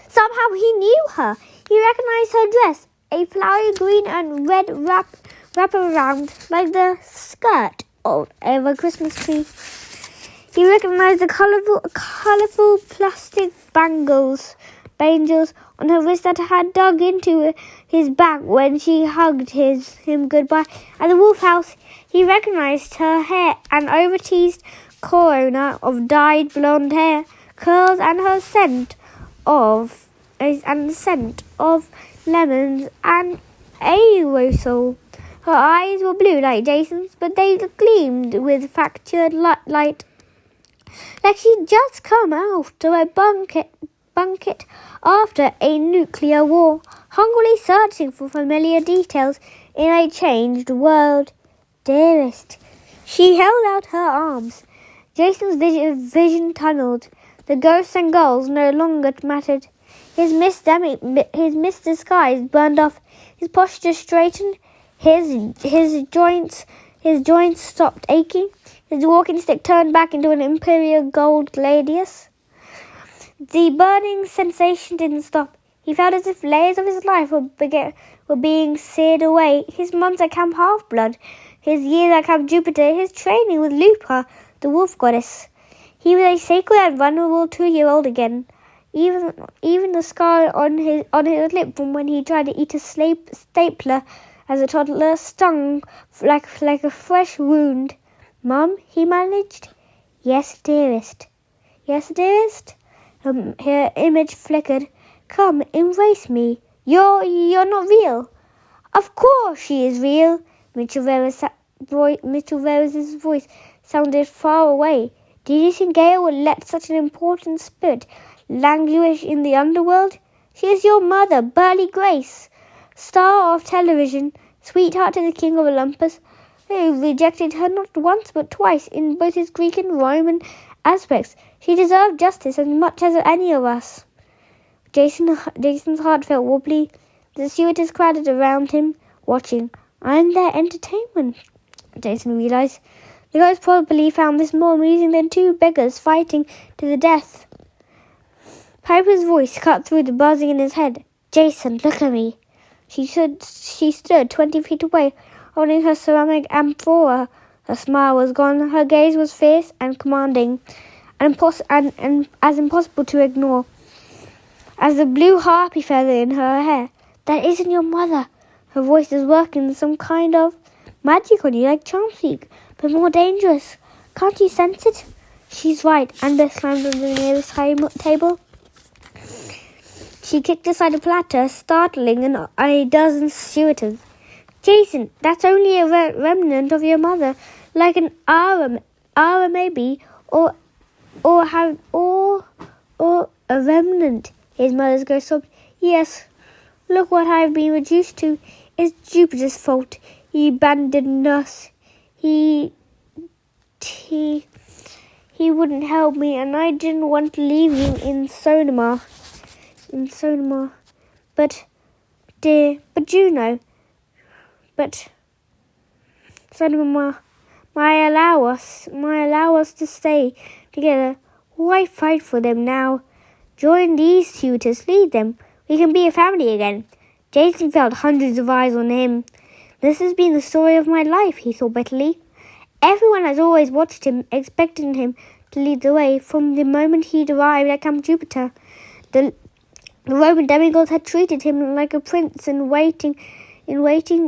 Somehow he knew her. He recognized her dress, a flowery green and red wraparound like the skirt of a Christmas tree. He recognized the colorful plastic bangles on her wrist that had dug into his back when she hugged him goodbye at the Wolf House. He recognized her hair and over-teased corona of dyed blonde hair, curls, and the scent of lemons and aerosol. Her eyes were blue like Jason's, but they gleamed with fractured light, like she'd just come out of a bunket after a nuclear war, hungrily searching for familiar details in a changed world. Dearest. She held out her arms. Jason's vision tunneled. The ghosts and gulls no longer mattered. His mist disguise burned off. His posture straightened. His joints stopped aching. His walking stick turned back into an imperial gold gladius. The burning sensation didn't stop. He felt as if layers of his life were being seared away. His months at Camp Half-Blood, his years at Camp Jupiter, his training with Lupa, the wolf goddess. He was a sacred and vulnerable 2-year-old again. Even the scar on his lip from when he tried to eat a stapler as a toddler stung like a fresh wound. Mum, he managed. Yes, dearest. Yes, dearest. Her image flickered. Come, embrace me. You're not real. Of course she is real. Mitchell Veris's voice sounded far away. Did you think Gale would let such an important spirit languish in the underworld? She is your mother, Burly Grace, star of television, sweetheart to the king of Olympus, who rejected her not once but twice in both his Greek and Roman aspects. She deserved justice as much as any of us. Jason's heart felt wobbly. The stewardess crowded around him, watching. I'm their entertainment, Jason realized. The ghost probably found this more amusing than 2 beggars fighting to the death. Piper's voice cut through the buzzing in his head. Jason, look at me. She stood 20 feet away, holding her ceramic amphora. Her smile was gone. Her gaze was fierce and commanding, and as impossible to ignore as the blue harpy feather in her hair. That isn't your mother. Her voice is working some kind of magic on you, like Charmseek, but more dangerous. Can't you sense it? She's right. Amber slammed on the nearest table. She kicked aside a platter, startling a dozen stewardesses. Jason, that's only a remnant of your mother, like an Ara maybe, or a remnant. His mother's ghost sobbed. Yes, look what I've been reduced to. It's Jupiter's fault. He abandoned us. He wouldn't help me, and I didn't want to leave you in Sonoma. But Juno. But Sonoma might allow us to stay together. Why fight for them now? Join these tutors, lead them. We can be a family again. Jason felt hundreds of eyes on him. This has been the story of my life, he thought bitterly. Everyone has always watched him, expecting him to lead the way from the moment he'd arrived at Camp Jupiter. The Roman demigods had treated him like a prince in waiting,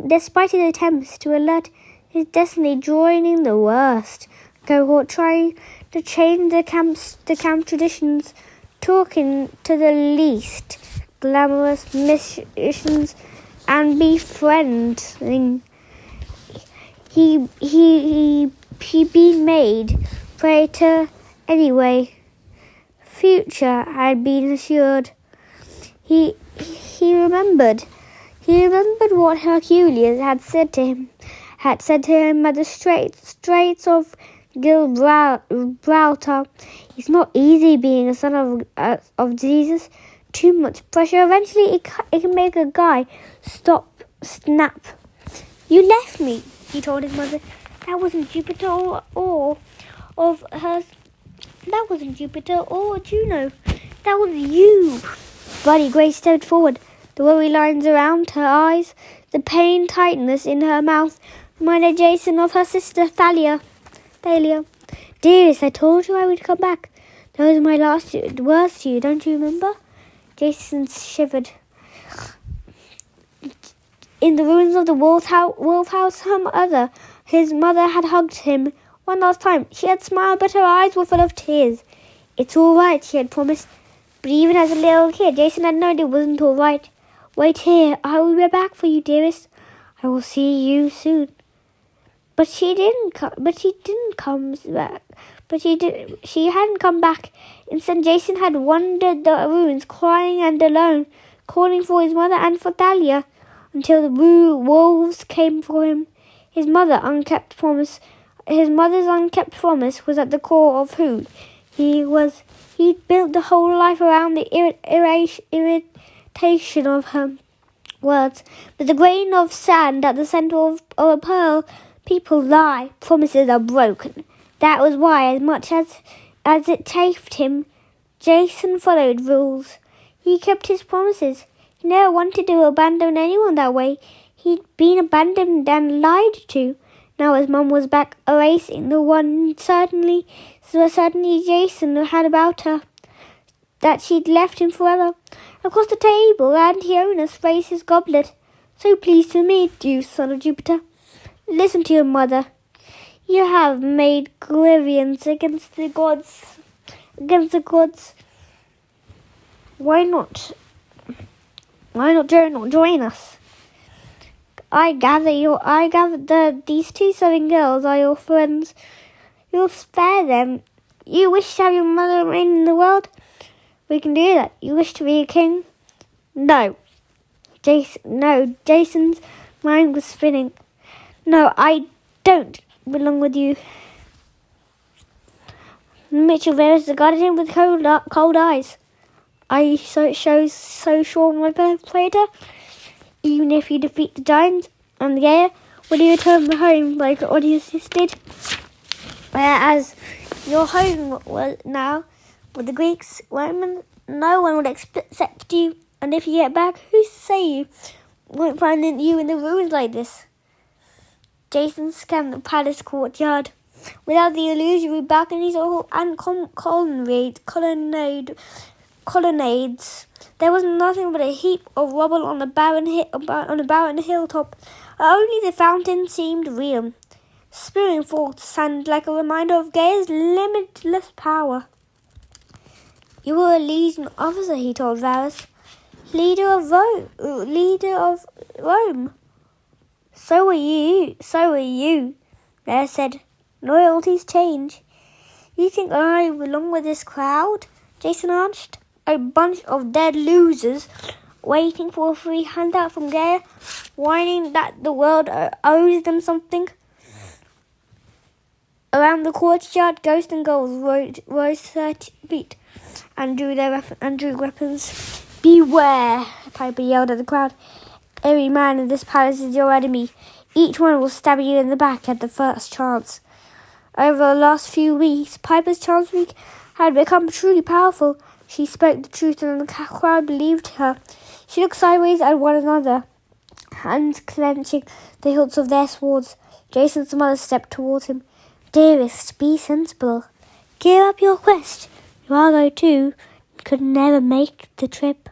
despite his attempts to alert his destiny, joining the worst cohort, trying to change the camp traditions, talking to the least glamorous missions, and befriending. He been made praetor anyway. Future had been assured. He remembered what Hercules had said to him at the Straits of Gibraltar. It's not easy being a son of Jesus. too much pressure. Eventually, it can make a guy snap. You left me, he told his mother. That wasn't Jupiter or of her. That wasn't Jupiter or Juno. That was you. Bloody Grace stepped forward. The worry lines around her eyes, the pain tightness in her mouth, reminded Jason of her sister Thalia. Dearest, I told you I would come back. Those were my last words to you, don't you remember? Jason shivered. In the ruins of the wolf house, his mother had hugged him one last time. She had smiled, but her eyes were full of tears. It's all right, she had promised. But even as a little kid, Jason had known it wasn't all right. Wait here, I will be back for you, dearest. I will see you soon. But she didn't come back. She hadn't come back. Instead, Jason had wandered the ruins, crying and alone, calling for his mother and for Thalia, until the wolves came for him. His mother's unkept promise was at the core of who he was. He'd built the whole life around the irritation of her words. But the grain of sand at the center of a pearl, people lie, promises are broken. That was why, as much as it chafed him, Jason followed rules. He kept his promises. He never wanted to abandon anyone that way. He'd been abandoned and lied to. Now his mum was back, erasing the one certainty Jason had about her, that she'd left him forever. Across the table, Antionus raised his goblet. So pleased to meet you, son of Jupiter. Listen to your mother. You have made grievance against the gods. Why not join us? I gather these two serving girls are your friends. You'll spare them. You wish to have your mother reign in the world? We can do that. You wish to be a king? No. Jason's mind was spinning. No, I don't belong with you. Mitchell Varys regarded him with cold eyes. Are you so sure of my persuader? Even if you defeat the giants and the Gaia, will you return home like Odysseus did? Whereas your home was now with the Greeks, Romans, no one would accept you, and if you get back, who's to say you won't find you in the ruins like this? Jason scanned the palace courtyard. Without the illusory balconies and colonnades, there was nothing but a heap of rubble on a barren hilltop. Only the fountain seemed real, spewing forth sand like a reminder of Gaia's limitless power. You were a legion officer, he told Varys. Leader of Rome. So are you, Varys said. Loyalties change. You think I belong with this crowd? Jason asked. A bunch of dead losers waiting for a free handout from Gaia, whining that the world owes them something. Around the courtyard, ghosts and ghouls rose 30 feet and drew weapons. Beware, Piper yelled at the crowd. Every man in this palace is your enemy. Each one will stab you in the back at the first chance. Over the last few weeks, Piper's chancellery had become truly powerful. She spoke the truth and the crowd believed her. She looked sideways at one another, hands clenching the hilts of their swords. Jason's mother stepped towards him. Dearest, be sensible. Gear up your quest. Drago, too, could never make the trip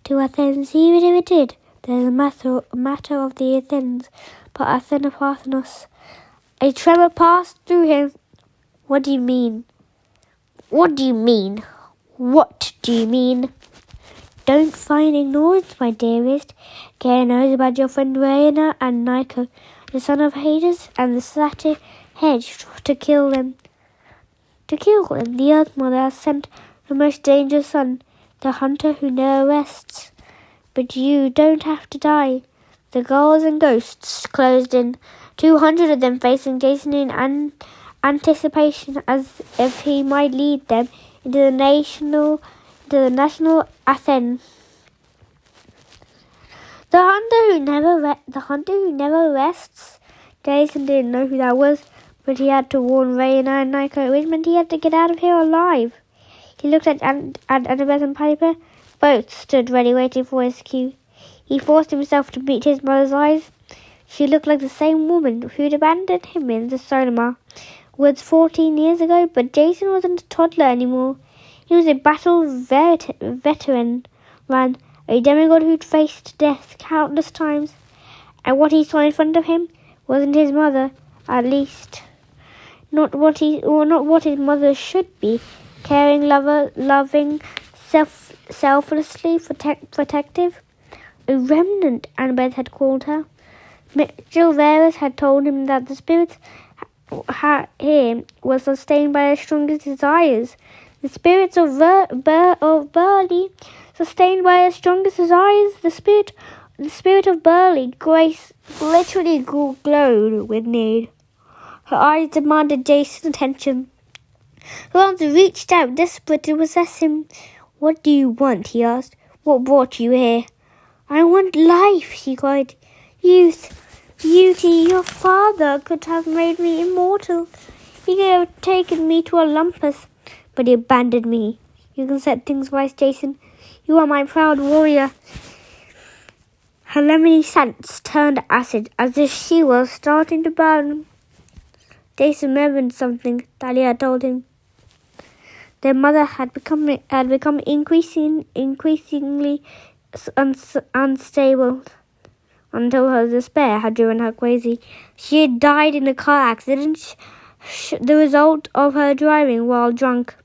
to Athens, even if it did. There's a matter of the Athens, but Parthenos. A tremor passed through him. What do you mean? What do you mean? Don't find ignorance, my dearest. Gaia knows about your friend Rhaena and Nico, the son of Hades, and the Satyr hedged to kill them. The Earth Mother has sent her most dangerous son, the hunter who never rests. But you don't have to die. The ghouls and ghosts closed in, 200 of them facing Jason in anticipation, as if he might lead them into the to the national anthem. The hunter who never rests. Jason didn't know who that was, but he had to warn Ray and Nico, which meant he had to get out of here alive. He looked at Annabeth and Piper. Both stood ready, waiting for his cue. He forced himself to meet his mother's eyes. She looked like the same woman who'd abandoned him in the Sonoma woods 14 years ago, but Jason wasn't a toddler anymore. He was a battle veteran, a demigod who'd faced death countless times. And what he saw in front of him wasn't his mother, at least not what his mother should be. Caring, loving, selflessly protective. A remnant, Annabeth had called her. Mitchell Varus had told him that the spirit here was sustained by her strongest desires. The spirits of Burley, sustained by her strongest desires. The spirit of Burley, Grace, literally glowed with need. Her eyes demanded Jason's attention. Her arms reached out, desperate to possess him. "What do you want?" he asked. "What brought you here?" "I want life," she cried. "Youth, beauty. Your father could have made me immortal. He could have taken me to Olympus, but he abandoned me. You can set things right, Jason. You are my proud warrior." Her lemony scents turned acid, as if she was starting to burn. Jason remembered something Talia had told him. Their mother had become increasingly unstable until her despair had driven her crazy. She had died in a car accident, the result of her driving while drunk.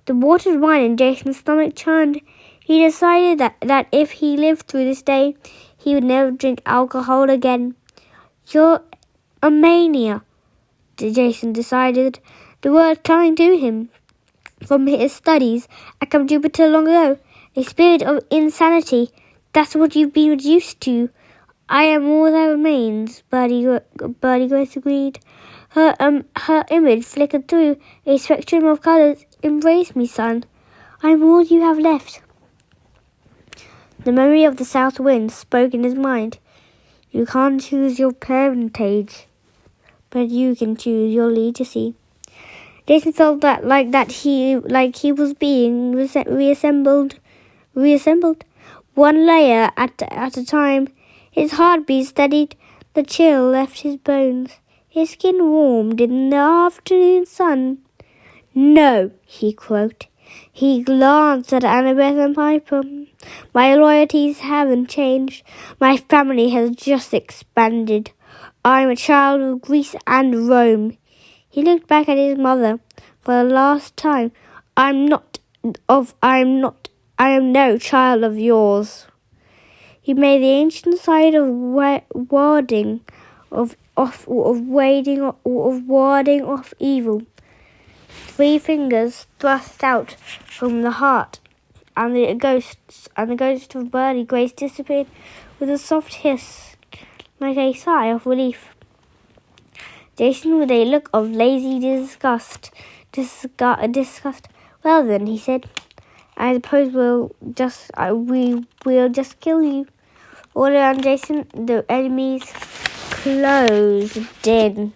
The watered wine in Jason's stomach churned. He decided that if he lived through this day, he would never drink alcohol again. "You're a mania," Jason decided, the word coming to him from his studies at Camp Jupiter long ago. "A spirit of insanity. That's what you've been reduced to." "I am all that remains," Birdie Grace agreed. Her image flickered through a spectrum of colours. "Embrace me, son. I'm all you have left." The memory of the south wind spoke in his mind. "You can't choose your parentage, but you can choose your legacy." Jason felt he was being reassembled, one layer at a time. His heartbeat steadied. The chill left his bones. His skin warmed in the afternoon sun. "No," he croaked. He glanced at Annabeth and Piper. "My loyalties haven't changed. My family has just expanded. I'm a child of Greece and Rome." He looked back at his mother for the last time. I am no child of yours." He made the ancient sign of warding off evil. 3 fingers thrust out from the heart, and the ghost of Birdie Grace disappeared with a soft hiss, like a sigh of relief. Jason, with a look of lazy disgust. "Well then," he said, "I suppose we'll just kill you." All around Jason, the enemies closed in.